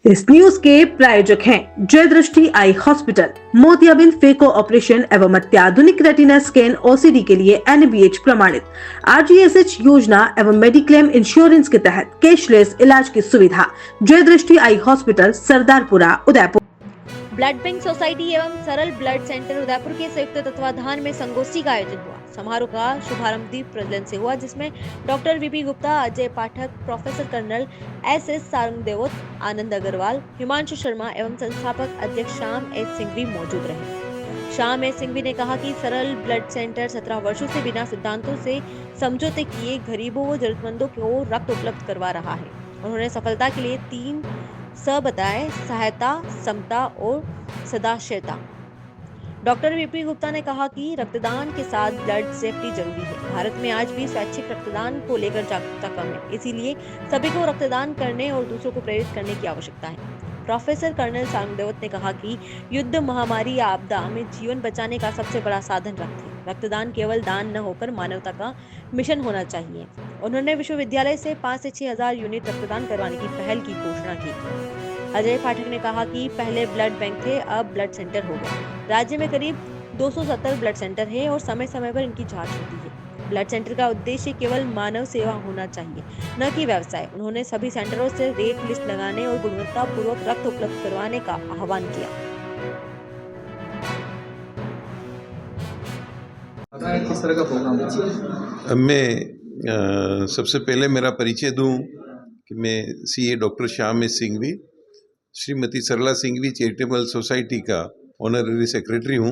इस न्यूज के प्रायोजक हैं जय दृष्टि आई हॉस्पिटल, मोतियाबिंद फेको ऑपरेशन एवं अत्याधुनिक रेटिना स्कैन ओसीडी के लिए NABH प्रमाणित, RGSH योजना एवं मेडिक्लेम इंश्योरेंस के तहत कैशलेस इलाज की सुविधा। जय दृष्टि eye hospital, Sardarpura, Udaipur. Blood bank society एवं सरल ब्लड सेंटर उदयपुर के संयुक्त तत्वाधान में संगोष्ठी का आयोजन हुआ। समारोह का शुभारंभ दीप प्रज्वलन से हुआ, जिसमें डॉक्टर VP गुप्ता, अजय पाठक, प्रोफेसर कर्नल SS सारंगदेवोत, आनंद अग्रवाल, हिमांशु शर्मा एवं संस्थापक अध्यक्ष श्याम S सिंघवी मौजूद रहे। श्याम S सिंघवी ने कहा कि सरल ब्लड सेंटर 17 वर्षों से बिना सिद्धांतों से समझौते किए गरीबों व जरूरतमंदों को रक्त उपलब्ध करवा रहा है। उन्होंने सफलता के लिए 3 बताए: सहायता, समता और सदाशयता। डॉक्टर VP गुप्ता ने कहा कि रक्तदान के साथ ब्लड सेफ्टी जरूरी है। भारत में आज भी स्वैच्छिक रक्तदान को लेकर जागरूकता कम है, इसीलिए सभी को रक्तदान करने और दूसरों को प्रेरित करने की आवश्यकता है। प्रोफेसर कर्नल सारंगदेवत ने कहा कि युद्ध, महामारी या आपदा में जीवन बचाने का सबसे बड़ा साधन रक्त है। रक्तदान केवल दान न होकर मानवता का मिशन होना चाहिए। उन्होंने विश्वविद्यालय से 5 से 6 हजार यूनिट रक्तदान करवाने की पहल की घोषणा की। अजय पाठक ने कहा कि पहले ब्लड बैंक थे, अब ब्लड सेंटर हो गए। राज्य में करीब 270 ब्लड सेंटर है और समय समय पर इनकी जांच होती है। ब्लड सेंटर का उद्देश्य केवल मानव सेवा होना चाहिए, न कि व्यवसाय। उन्होंने सभी सेंटरों से रेट लिस्ट लगाने और गुणवत्ता पूर्वक रक्त उपलब्ध करवाने का आह्वान किया। किस तरह का प्रोग्राम है? मैं सबसे पहले मेरा परिचय दूं कि मैं CA doctor Shyam S Singhvi, Shrimati Sarla Singhvi charitable society का ऑनररी सेक्रेटरी हूं।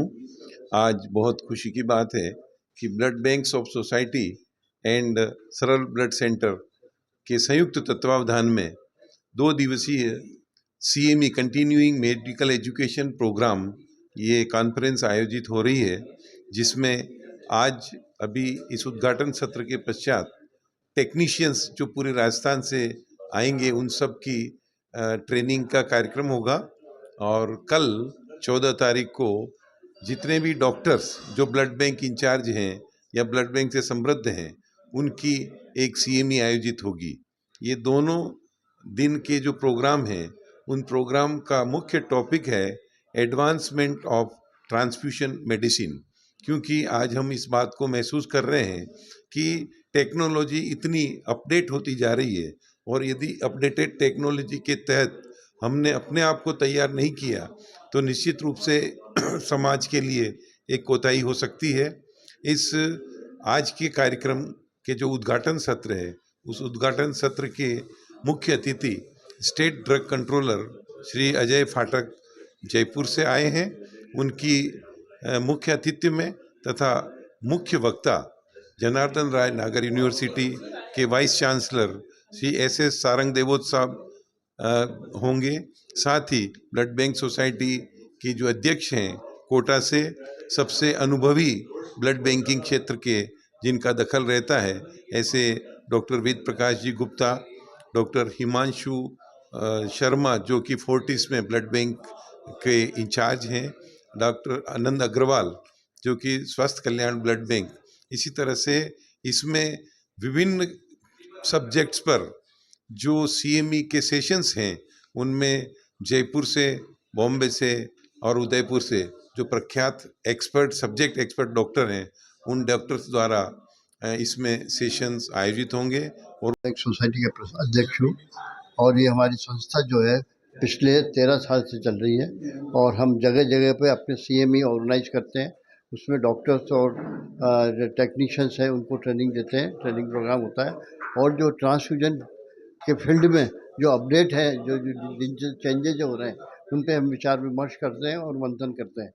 आज बहुत खुशी की बात है कि blood banks of society and Saral blood centre के संयुक्त तत्वावधान में 2 दिवसीय CME continuing medical education programme ये कॉन्फ्रेंस आयोजित हो रही है, जिसमें आज अभी इस उद्घाटन सत्र के पश्चात टेक्नीशियंस जो पूरे राजस्थान से आएंगे उन सब की ट्रेनिंग का कार्यक्रम होगा। और कल 14 तारीख को जितने भी डॉक्टर्स जो ब्लड बैंक इंचार्ज हैं या ब्लड बैंक से समृद्ध हैं, उनकी एक CME आयोजित होगी। ये दोनों दिन के जो प्रोग्राम हैं, उन प्रोग्राम का मुख्य टॉपिक है एडवांसमेंट ऑफ ट्रांसफ्यूशन मेडिसिन। क्योंकि आज हम इस बात को महसूस कर रहे हैं कि टेक्नोलॉजी इतनी अपडेट होती जा रही है, और यदि अपडेटेड टेक्नोलॉजी के तहत हमने अपने आप को तैयार नहीं किया तो निश्चित रूप से समाज के लिए एक कोताही हो सकती है। इस आज के कार्यक्रम के जो उद्घाटन सत्र है, उस उद्घाटन सत्र के मुख्य अतिथि state drug controller Shri Ajay फाटक जयपुर से आए हैं। उनकी मुख्य अतिथि में तथा मुख्य वक्ता जनार्दन राय नागर यूनिवर्सिटी के vice chancellor Shri SS Sarangdevot साहब होंगे। साथ ही ब्लड बैंक सोसाइटी की जो अध्यक्ष हैं कोटा से, सबसे अनुभवी ब्लड बैंकिंग क्षेत्र के जिनका दखल रहता है, ऐसे डॉक्टर वेद प्रकाश जी गुप्ता, डॉक्टर हिमांशु शर्मा जो कि फोर्टिस में ब्लड बैंक के इंचार्ज हैं, डॉक्टर आनंद अग्रवाल जो कि स्वास्थ्य कल्याण ब्लड बैंक। इसी तरह से इसमें विभिन्न सब्जेक्ट्स पर जो CME के सेशंस हैं, उनमें जयपुर से, बॉम्बे से और उदयपुर से जो प्रख्यात एक्सपर्ट, सब्जेक्ट एक्सपर्ट डॉक्टर हैं, उन डॉक्टर्स द्वारा इसमें सेशंस आयोजित होंगे। और एक सोसाइटी का अध्यक्ष हूँ और ये हमारी संस्था जो है पिछले 13 साल से चल रही है और हम जगह जगह पे अपने CME ऑर्गेनाइज करते हैं। उसमें डॉक्टर्स और टेक्नीशियंस हैं, उनको ट्रेनिंग देते हैं, ट्रेनिंग प्रोग्राम होता है। और जो ट्रांसफ्यूजन के फील्ड में जो अपडेट है, जो चेंजेज हो रहे हैं, उन पे हम विचार विमर्श करते हैं और मंथन करते हैं।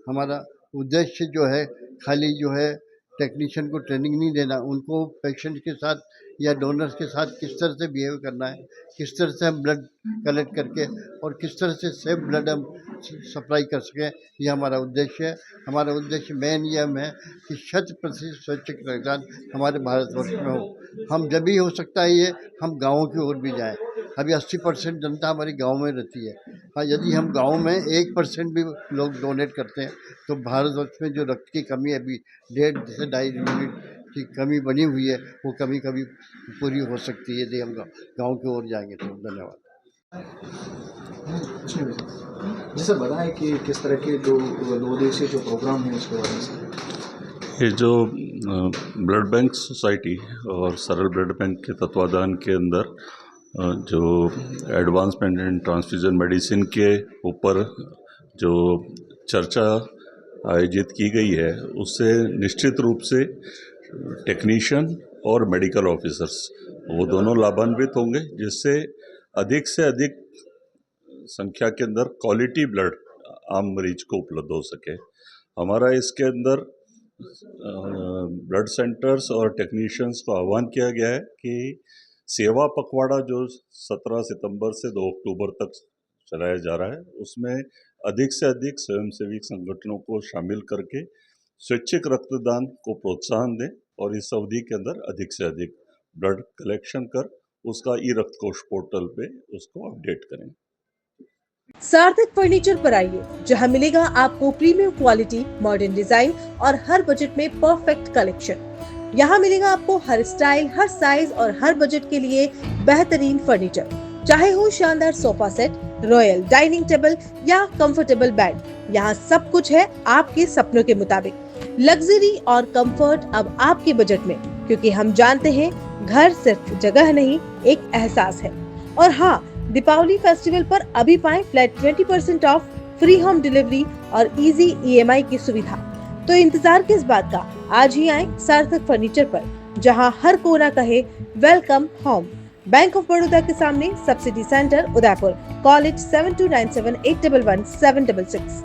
हमारा उद्देश्य जो है खाली जो है टेक्नीशियन को ट्रेनिंग नहीं देना, उनको पेशेंट के साथ या डोनर्स के साथ किस तरह से बिहेव करना है, किस तरह से हम ब्लड कलेक्ट करके और किस तरह से सेफ ब्लड हम सप्लाई कर सकें, ये हमारा उद्देश्य है। हमारा उद्देश्य मेन ये है कि 100% स्वैच्छिक रक्तदान हमारे भारतवर्ष में हो। हम जब भी हो सकता है ये हम गाँवों की ओर भी जाएँ। अभी 80% जनता हमारी गाँव में रहती है। हाँ, यदि हम गाँव में 1% भी लोग डोनेट करते हैं तो भारतवर्ष में जो रक्त की कमी अभी 1.5 से 2.5 यूनिट की कमी बनी हुई है, वो कमी कभी पूरी हो सकती है यदि हम गाँव की ओर जाएंगे तो। धन्यवाद। जैसे बताएं कि किस तरह के जो 2 दिवसीय जो प्रोग्राम है उसके बारे में। ये जो ब्लड बैंक सोसाइटी और सरल ब्लड बैंक के तत्वाधान के अंदर जो एडवांसमेंट इन ट्रांसफ्यूजन मेडिसिन के ऊपर जो चर्चा आयोजित की गई है उससे निश्चित रूप से टेक्नीशियन और मेडिकल ऑफिसर्स वो दोनों लाभान्वित होंगे, जिससे अधिक से अधिक संख्या के अंदर क्वालिटी ब्लड आम मरीज को उपलब्ध हो सके। हमारा इसके अंदर ब्लड सेंटर्स और टेक्नीशियंस को आह्वान किया गया है कि सेवा पखवाड़ा जो 17 सितंबर से 2 अक्टूबर तक चलाया जा रहा है उसमें अधिक से अधिक स्वयंसेवी संगठनों को शामिल करके स्वैच्छिक रक्तदान को प्रोत्साहन दें और इस अवधि के अंदर अधिक से अधिक ब्लड कलेक्शन कर उसका ई रक्त कोष पोर्टल पे उसको अपडेट करें। सार्थक फर्नीचर पर आइए, जहां मिलेगा आपको प्रीमियम क्वालिटी, मॉडर्न डिजाइन और हर बजट में परफेक्ट कलेक्शन। यहाँ मिलेगा आपको हर स्टाइल, हर साइज और हर बजट के लिए बेहतरीन फर्नीचर, चाहे हो शानदार sofa set, royal dining table या कंफर्टेबल बेड। यहाँ सब कुछ है आपके सपनों के मुताबिक। लग्जरी और कंफर्ट अब आपके बजट में, क्योंकि हम जानते हैं घर सिर्फ जगह नहीं, एक एहसास है। और हाँ, दीपावली फेस्टिवल पर अभी पाएं flat 20% of, free home delivery और इजी EMI की सुविधा। तो इंतजार किस बात का, आज ही आएं सार्थक फर्नीचर पर, जहां हर कोना कहे welcome home. Bank of Baroda के सामने, subsidy centre, Udaipur. Call it 7297811766।